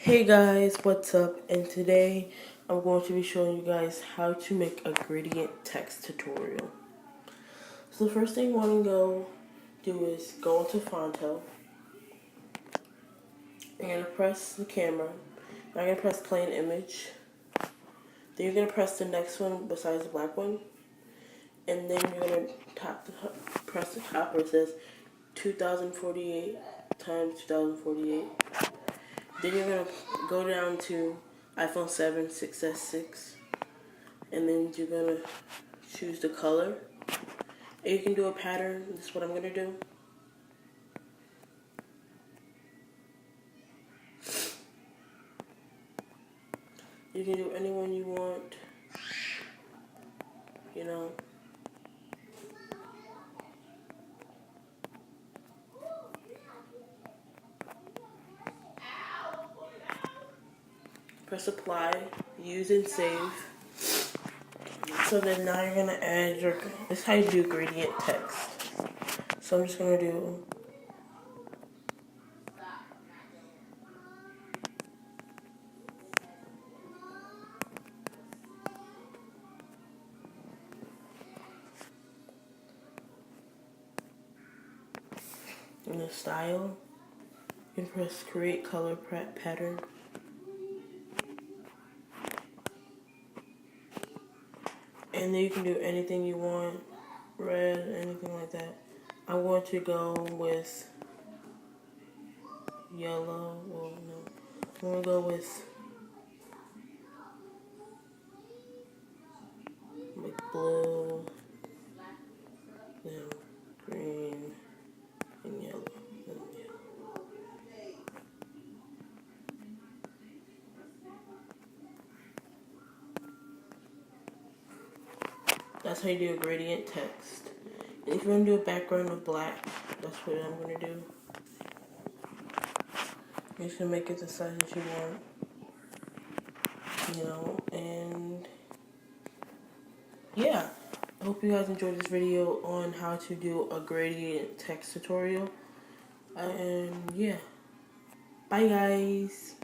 Hey guys, what's up? And today I'm going to be showing you guys how to make a gradient text tutorial. So the first thing you want to do is go into Fonto. You're going to press the camera. Now you're going to press play an image. Then you're going to press the next one besides the black one. And then you're going to press the top where it says 2048 times 2048. Then you're going to go down to iPhone 7 6S6, and then you're going to choose the color. And you can do a pattern. This is what I'm going to do. You can do any one you want, you know. Press apply, use and save. So then now you're gonna add this is how you do gradient text. So I'm just gonna do in the style. You can press create color pattern. And then you can do anything you want, red, anything like that. I'm going to go with yellow. Well, no. I'm going to go with like blue, green, and yellow. That's how you do a gradient text. And if you want to do a background of black, that's what I'm going to do. You just gonna make it the size that you want, you know, and yeah. I hope you guys enjoyed this video on how to do a gradient text tutorial. And yeah. Bye guys.